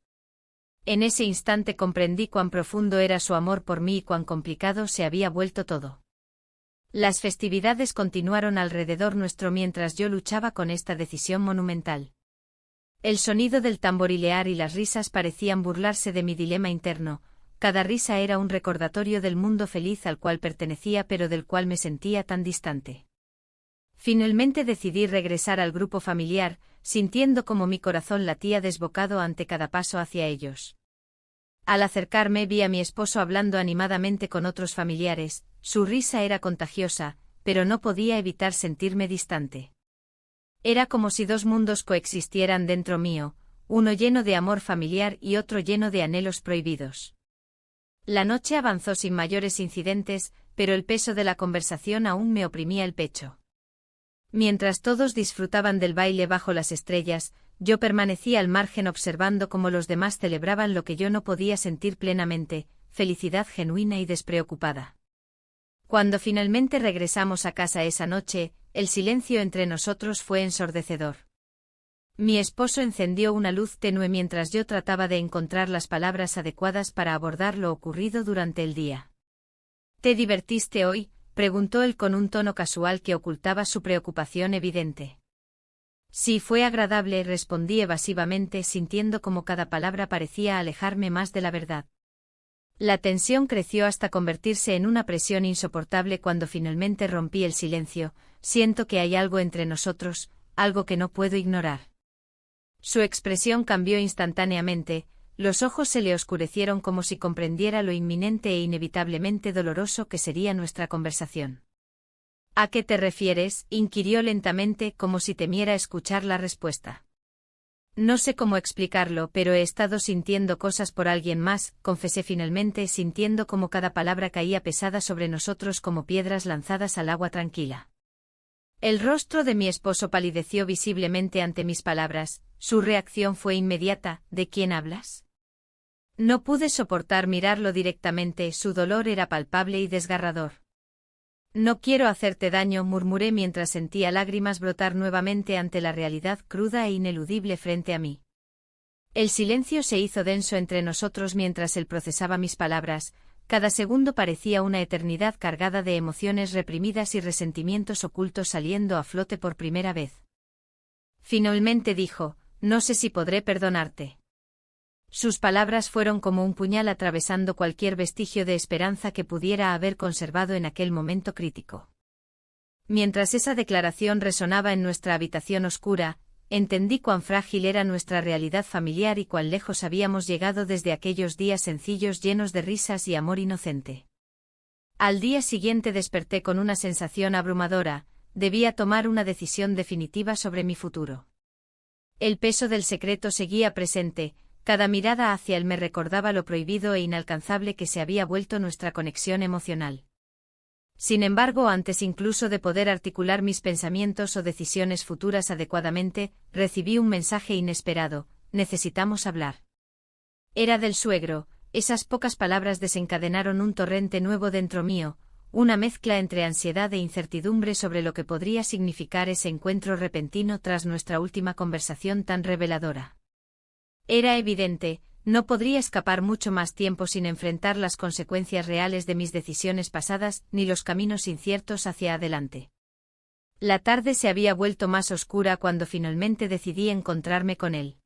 En ese instante comprendí cuán profundo era su amor por mí y cuán complicado se había vuelto todo. Las festividades continuaron alrededor nuestro mientras yo luchaba con esta decisión monumental. El sonido del tamborilear y las risas parecían burlarse de mi dilema interno, cada risa era un recordatorio del mundo feliz al cual pertenecía pero del cual me sentía tan distante. Finalmente decidí regresar al grupo familiar, sintiendo como mi corazón latía desbocado ante cada paso hacia ellos. Al acercarme vi a mi esposo hablando animadamente con otros familiares, su risa era contagiosa, pero no podía evitar sentirme distante. Era como si dos mundos coexistieran dentro mío, uno lleno de amor familiar y otro lleno de anhelos prohibidos. La noche avanzó sin mayores incidentes, pero el peso de la conversación aún me oprimía el pecho. Mientras todos disfrutaban del baile bajo las estrellas, yo permanecía al margen observando cómo los demás celebraban lo que yo no podía sentir plenamente, felicidad genuina y despreocupada. Cuando finalmente regresamos a casa esa noche, el silencio entre nosotros fue ensordecedor. Mi esposo encendió una luz tenue mientras yo trataba de encontrar las palabras adecuadas para abordar lo ocurrido durante el día. ¿Te divertiste hoy?, preguntó él con un tono casual que ocultaba su preocupación evidente. Sí, fue agradable, respondí evasivamente, sintiendo como cada palabra parecía alejarme más de la verdad. La tensión creció hasta convertirse en una presión insoportable cuando finalmente rompí el silencio. Siento que hay algo entre nosotros, algo que no puedo ignorar. Su expresión cambió instantáneamente, los ojos se le oscurecieron como si comprendiera lo inminente e inevitablemente doloroso que sería nuestra conversación. ¿A qué te refieres?, inquirió lentamente como si temiera escuchar la respuesta. No sé cómo explicarlo, pero he estado sintiendo cosas por alguien más, confesé finalmente, sintiendo como cada palabra caía pesada sobre nosotros como piedras lanzadas al agua tranquila. El rostro de mi esposo palideció visiblemente ante mis palabras, su reacción fue inmediata. ¿De quién hablas? No pude soportar mirarlo directamente, su dolor era palpable y desgarrador. No quiero hacerte daño, murmuré mientras sentía lágrimas brotar nuevamente ante la realidad cruda e ineludible frente a mí. El silencio se hizo denso entre nosotros mientras él procesaba mis palabras. Cada segundo parecía una eternidad cargada de emociones reprimidas y resentimientos ocultos saliendo a flote por primera vez. Finalmente dijo, no sé si podré perdonarte. Sus palabras fueron como un puñal atravesando cualquier vestigio de esperanza que pudiera haber conservado en aquel momento crítico. Mientras esa declaración resonaba en nuestra habitación oscura, entendí cuán frágil era nuestra realidad familiar y cuán lejos habíamos llegado desde aquellos días sencillos llenos de risas y amor inocente. Al día siguiente desperté con una sensación abrumadora, debía tomar una decisión definitiva sobre mi futuro. El peso del secreto seguía presente, cada mirada hacia él me recordaba lo prohibido e inalcanzable que se había vuelto nuestra conexión emocional. Sin embargo, antes incluso de poder articular mis pensamientos o decisiones futuras adecuadamente, recibí un mensaje inesperado: necesitamos hablar. Era del suegro. Esas pocas palabras desencadenaron un torrente nuevo dentro mío, una mezcla entre ansiedad e incertidumbre sobre lo que podría significar ese encuentro repentino tras nuestra última conversación tan reveladora. Era evidente, no podría escapar mucho más tiempo sin enfrentar las consecuencias reales de mis decisiones pasadas ni los caminos inciertos hacia adelante. La tarde se había vuelto más oscura cuando finalmente decidí encontrarme con él.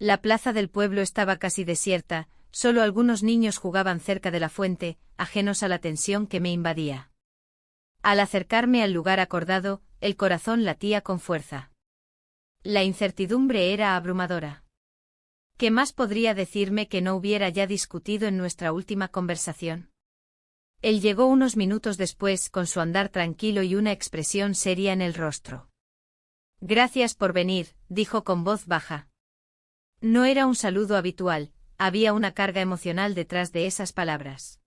La plaza del pueblo estaba casi desierta, solo algunos niños jugaban cerca de la fuente, ajenos a la tensión que me invadía. Al acercarme al lugar acordado, el corazón latía con fuerza. La incertidumbre era abrumadora. ¿Qué más podría decirme que no hubiera ya discutido en nuestra última conversación? Él llegó unos minutos después con su andar tranquilo y una expresión seria en el rostro. Gracias por venir, dijo con voz baja. No era un saludo habitual, había una carga emocional detrás de esas palabras.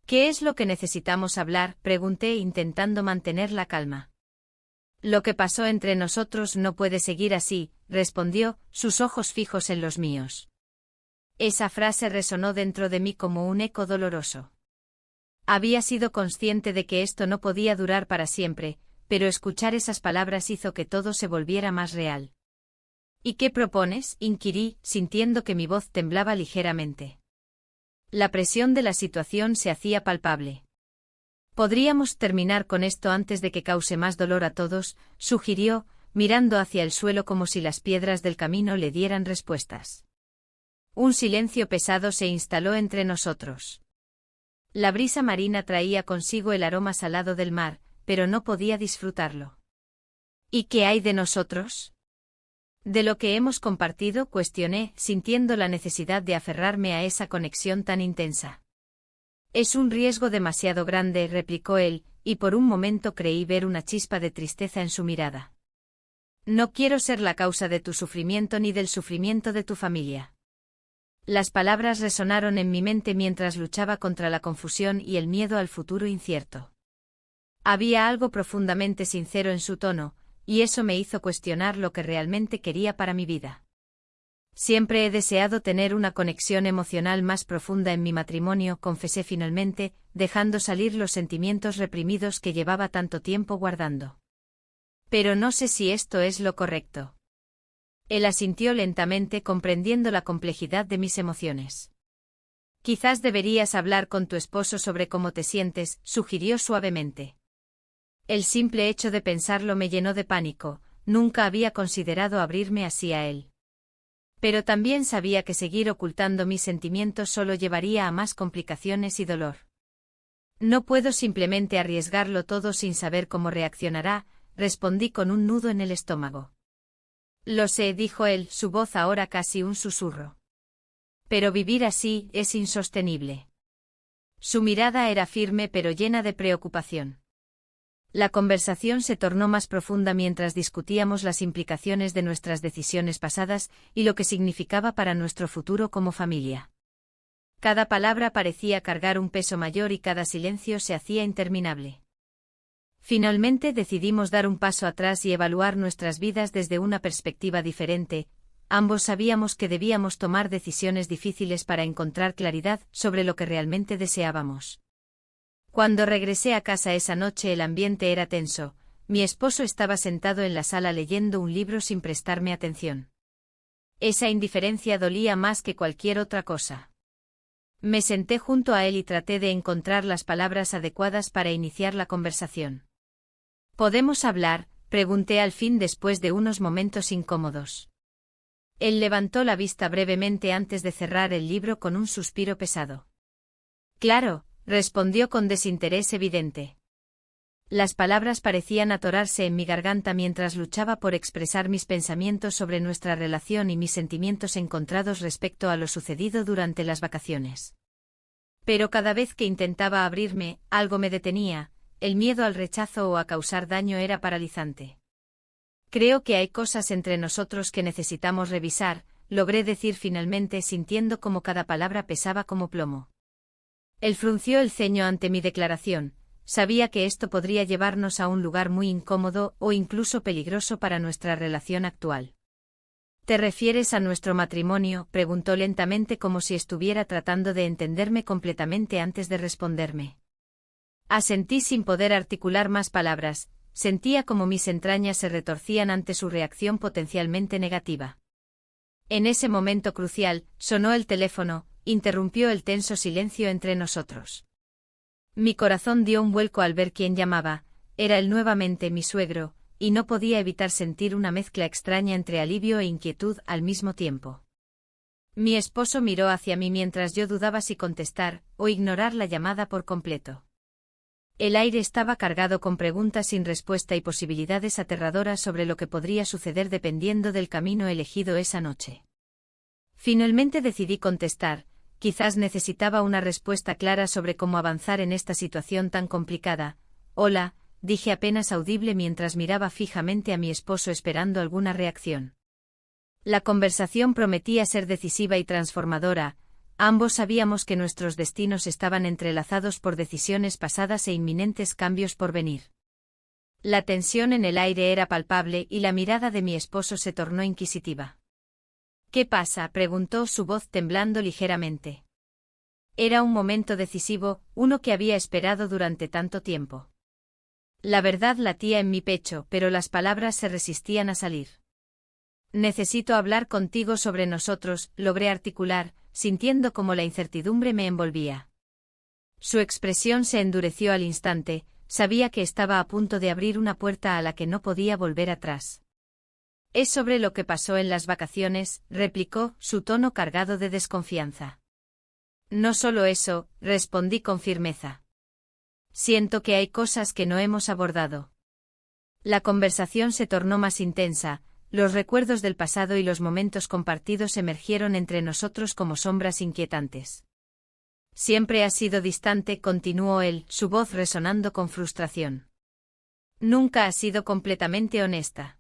¿Qué es lo que necesitamos hablar?, pregunté intentando mantener la calma. Lo que pasó entre nosotros no puede seguir así, respondió, sus ojos fijos en los míos. Esa frase resonó dentro de mí como un eco doloroso. Había sido consciente de que esto no podía durar para siempre, pero escuchar esas palabras hizo que todo se volviera más real. ¿Y qué propones?, inquirí, sintiendo que mi voz temblaba ligeramente. La presión de la situación se hacía palpable. Podríamos terminar con esto antes de que cause más dolor a todos, sugirió, mirando hacia el suelo como si las piedras del camino le dieran respuestas. Un silencio pesado se instaló entre nosotros. La brisa marina traía consigo el aroma salado del mar, pero no podía disfrutarlo. ¿Y qué hay de nosotros? De lo que hemos compartido, cuestioné, sintiendo la necesidad de aferrarme a esa conexión tan intensa. Es un riesgo demasiado grande, replicó él, y por un momento creí ver una chispa de tristeza en su mirada. No quiero ser la causa de tu sufrimiento ni del sufrimiento de tu familia. Las palabras resonaron en mi mente mientras luchaba contra la confusión y el miedo al futuro incierto. Había algo profundamente sincero en su tono, y eso me hizo cuestionar lo que realmente quería para mi vida. Siempre he deseado tener una conexión emocional más profunda en mi matrimonio, confesé finalmente, dejando salir los sentimientos reprimidos que llevaba tanto tiempo guardando. Pero no sé si esto es lo correcto. Él asintió lentamente, comprendiendo la complejidad de mis emociones. Quizás deberías hablar con tu esposo sobre cómo te sientes, sugirió suavemente. El simple hecho de pensarlo me llenó de pánico, nunca había considerado abrirme así a él. Pero también sabía que seguir ocultando mis sentimientos solo llevaría a más complicaciones y dolor. No puedo simplemente arriesgarlo todo sin saber cómo reaccionará, respondí con un nudo en el estómago. Lo sé, dijo él, su voz ahora casi un susurro. Pero vivir así es insostenible. Su mirada era firme pero llena de preocupación. La conversación se tornó más profunda mientras discutíamos las implicaciones de nuestras decisiones pasadas y lo que significaba para nuestro futuro como familia. Cada palabra parecía cargar un peso mayor y cada silencio se hacía interminable. Finalmente decidimos dar un paso atrás y evaluar nuestras vidas desde una perspectiva diferente. Ambos sabíamos que debíamos tomar decisiones difíciles para encontrar claridad sobre lo que realmente deseábamos. Cuando regresé a casa esa noche el ambiente era tenso. Mi esposo estaba sentado en la sala leyendo un libro sin prestarme atención. Esa indiferencia dolía más que cualquier otra cosa. Me senté junto a él y traté de encontrar las palabras adecuadas para iniciar la conversación. ¿Podemos hablar?, pregunté al fin después de unos momentos incómodos. Él levantó la vista brevemente antes de cerrar el libro con un suspiro pesado. Claro, respondió con desinterés evidente. Las palabras parecían atorarse en mi garganta mientras luchaba por expresar mis pensamientos sobre nuestra relación y mis sentimientos encontrados respecto a lo sucedido durante las vacaciones. Pero cada vez que intentaba abrirme, algo me detenía. El miedo al rechazo o a causar daño era paralizante. Creo que hay cosas entre nosotros que necesitamos revisar, logré decir finalmente sintiendo como cada palabra pesaba como plomo. Él frunció el ceño ante mi declaración, sabía que esto podría llevarnos a un lugar muy incómodo o incluso peligroso para nuestra relación actual. ¿Te refieres a nuestro matrimonio?, preguntó lentamente como si estuviera tratando de entenderme completamente antes de responderme. Asentí sin poder articular más palabras, sentía como mis entrañas se retorcían ante su reacción potencialmente negativa. En ese momento crucial, sonó el teléfono, interrumpió el tenso silencio entre nosotros. Mi corazón dio un vuelco al ver quién llamaba, era él nuevamente mi suegro, y no podía evitar sentir una mezcla extraña entre alivio e inquietud al mismo tiempo. Mi esposo miró hacia mí mientras yo dudaba si contestar o ignorar la llamada por completo. El aire estaba cargado con preguntas sin respuesta y posibilidades aterradoras sobre lo que podría suceder dependiendo del camino elegido esa noche. Finalmente decidí contestar, quizás necesitaba una respuesta clara sobre cómo avanzar en esta situación tan complicada. Hola, dije apenas audible mientras miraba fijamente a mi esposo esperando alguna reacción. La conversación prometía ser decisiva y transformadora. Ambos sabíamos que nuestros destinos estaban entrelazados por decisiones pasadas e inminentes cambios por venir. La tensión en el aire era palpable y la mirada de mi esposo se tornó inquisitiva. ¿Qué pasa?, preguntó, su voz temblando ligeramente. Era un momento decisivo, uno que había esperado durante tanto tiempo. La verdad latía en mi pecho, pero las palabras se resistían a salir. Necesito hablar contigo sobre nosotros, logré articular, sintiendo como la incertidumbre me envolvía. Su expresión se endureció al instante, sabía que estaba a punto de abrir una puerta a la que no podía volver atrás. Es sobre lo que pasó en las vacaciones, replicó, su tono cargado de desconfianza. No solo eso, respondí con firmeza. Siento que hay cosas que no hemos abordado. La conversación se tornó más intensa, los recuerdos del pasado y los momentos compartidos emergieron entre nosotros como sombras inquietantes. Siempre has sido distante, continuó él, su voz resonando con frustración. Nunca has sido completamente honesta.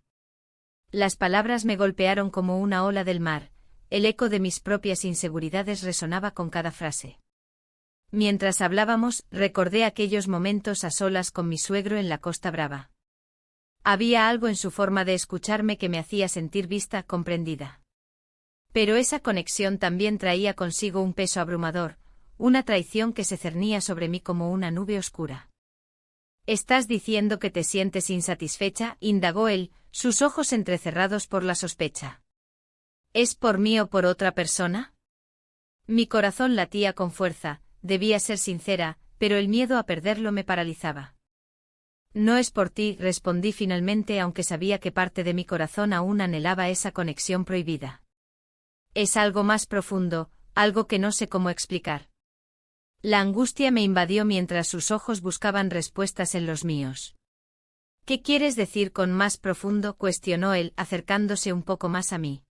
Las palabras me golpearon como una ola del mar, el eco de mis propias inseguridades resonaba con cada frase. Mientras hablábamos, recordé aquellos momentos a solas con mi suegro en la Costa Brava. Había algo en su forma de escucharme que me hacía sentir vista, comprendida. Pero esa conexión también traía consigo un peso abrumador, una traición que se cernía sobre mí como una nube oscura. «¿Estás diciendo que te sientes insatisfecha?», indagó él, sus ojos entrecerrados por la sospecha. «¿Es por mí o por otra persona?». Mi corazón latía con fuerza, debía ser sincera, pero el miedo a perderlo me paralizaba. «No es por ti», respondí finalmente, aunque sabía que parte de mi corazón aún anhelaba esa conexión prohibida. «Es algo más profundo, algo que no sé cómo explicar». La angustia me invadió mientras sus ojos buscaban respuestas en los míos. «¿Qué quieres decir con más profundo?», cuestionó él, acercándose un poco más a mí.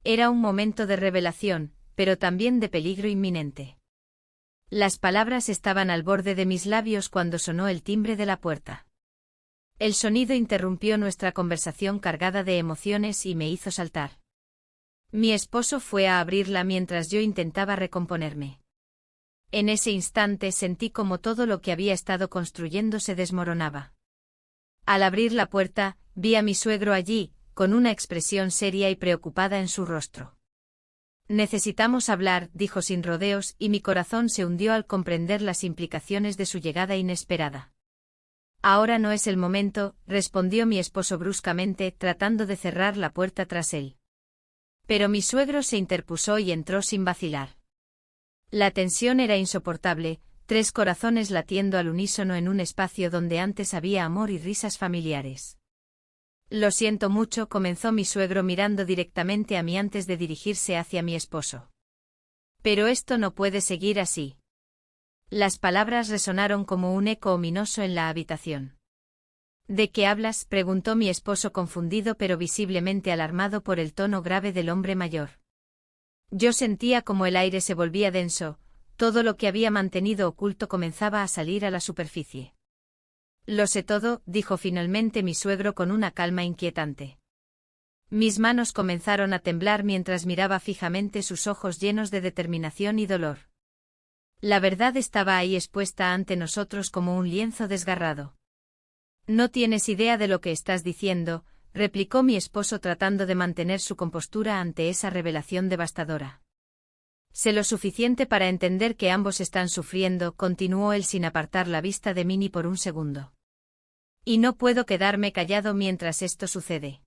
Era un momento de revelación, pero también de peligro inminente. Las palabras estaban al borde de mis labios cuando sonó el timbre de la puerta. El sonido interrumpió nuestra conversación cargada de emociones y me hizo saltar. Mi esposo fue a abrirla mientras yo intentaba recomponerme. En ese instante sentí como todo lo que había estado construyendo se desmoronaba. Al abrir la puerta, vi a mi suegro allí, con una expresión seria y preocupada en su rostro. «Necesitamos hablar», dijo sin rodeos, y mi corazón se hundió al comprender las implicaciones de su llegada inesperada. «Ahora no es el momento», respondió mi esposo bruscamente, tratando de cerrar la puerta tras él. Pero mi suegro se interpuso y entró sin vacilar. La tensión era insoportable, 3 corazones latiendo al unísono en un espacio donde antes había amor y risas familiares. «Lo siento mucho», comenzó mi suegro mirando directamente a mí antes de dirigirse hacia mi esposo. «Pero esto no puede seguir así». Las palabras resonaron como un eco ominoso en la habitación. «¿De qué hablas?», preguntó mi esposo confundido pero visiblemente alarmado por el tono grave del hombre mayor. Yo sentía como el aire se volvía denso, todo lo que había mantenido oculto comenzaba a salir a la superficie. «Lo sé todo», dijo finalmente mi suegro con una calma inquietante. Mis manos comenzaron a temblar mientras miraba fijamente sus ojos llenos de determinación y dolor. La verdad estaba ahí expuesta ante nosotros como un lienzo desgarrado. «No tienes idea de lo que estás diciendo», replicó mi esposo tratando de mantener su compostura ante esa revelación devastadora. «Sé lo suficiente para entender que ambos están sufriendo», continuó él sin apartar la vista de mí ni por un segundo. «Y no puedo quedarme callado mientras esto sucede».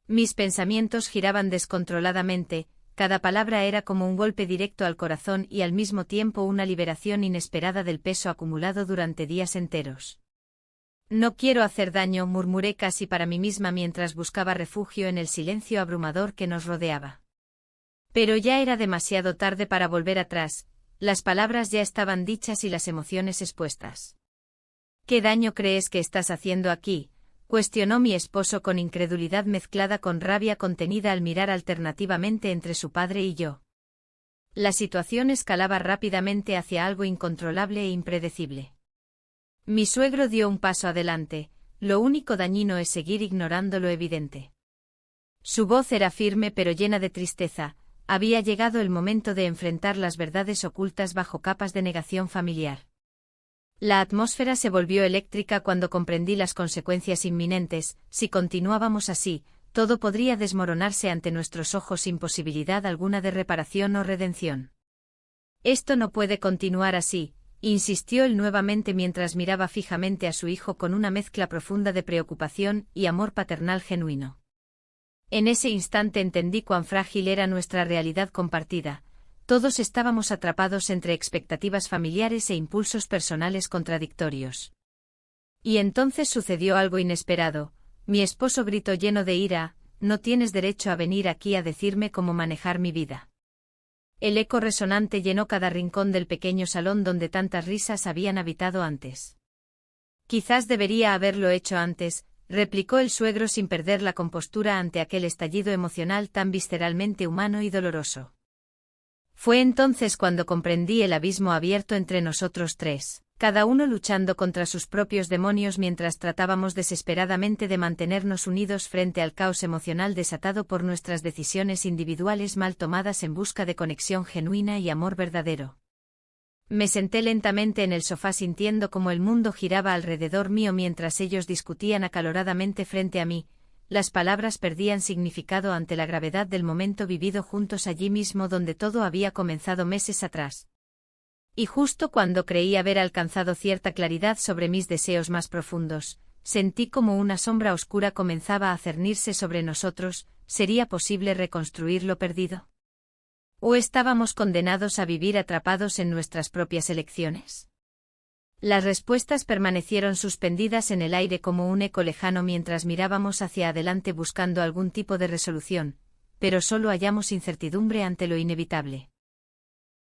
Mis pensamientos giraban descontroladamente, cada palabra era como un golpe directo al corazón y al mismo tiempo una liberación inesperada del peso acumulado durante días enteros. «No quiero hacer daño», murmuré casi para mí misma mientras buscaba refugio en el silencio abrumador que nos rodeaba. Pero ya era demasiado tarde para volver atrás, las palabras ya estaban dichas y las emociones expuestas. «¿Qué daño crees que estás haciendo aquí?», cuestionó mi esposo con incredulidad mezclada con rabia contenida al mirar alternativamente entre su padre y yo. La situación escalaba rápidamente hacia algo incontrolable e impredecible. Mi suegro dio un paso adelante, lo único dañino es seguir ignorando lo evidente. Su voz era firme pero llena de tristeza, había llegado el momento de enfrentar las verdades ocultas bajo capas de negación familiar. La atmósfera se volvió eléctrica cuando comprendí las consecuencias inminentes, si continuábamos así, todo podría desmoronarse ante nuestros ojos sin posibilidad alguna de reparación o redención. «Esto no puede continuar así», insistió él nuevamente mientras miraba fijamente a su hijo con una mezcla profunda de preocupación y amor paternal genuino. En ese instante entendí cuán frágil era nuestra realidad compartida, todos estábamos atrapados entre expectativas familiares e impulsos personales contradictorios. Y entonces sucedió algo inesperado, mi esposo gritó lleno de ira: «No tienes derecho a venir aquí a decirme cómo manejar mi vida». El eco resonante llenó cada rincón del pequeño salón donde tantas risas habían habitado antes. «Quizás debería haberlo hecho antes», replicó el suegro sin perder la compostura ante aquel estallido emocional tan visceralmente humano y doloroso. Fue entonces cuando comprendí el abismo abierto entre nosotros tres, cada uno luchando contra sus propios demonios mientras tratábamos desesperadamente de mantenernos unidos frente al caos emocional desatado por nuestras decisiones individuales mal tomadas en busca de conexión genuina y amor verdadero. Me senté lentamente en el sofá sintiendo como el mundo giraba alrededor mío mientras ellos discutían acaloradamente frente a mí. Las palabras perdían significado ante la gravedad del momento vivido juntos allí mismo donde todo había comenzado meses atrás. Y justo cuando creí haber alcanzado cierta claridad sobre mis deseos más profundos, sentí como una sombra oscura comenzaba a cernirse sobre nosotros. ¿Sería posible reconstruir lo perdido? ¿O estábamos condenados a vivir atrapados en nuestras propias elecciones? Las respuestas permanecieron suspendidas en el aire como un eco lejano mientras mirábamos hacia adelante buscando algún tipo de resolución, pero solo hallamos incertidumbre ante lo inevitable.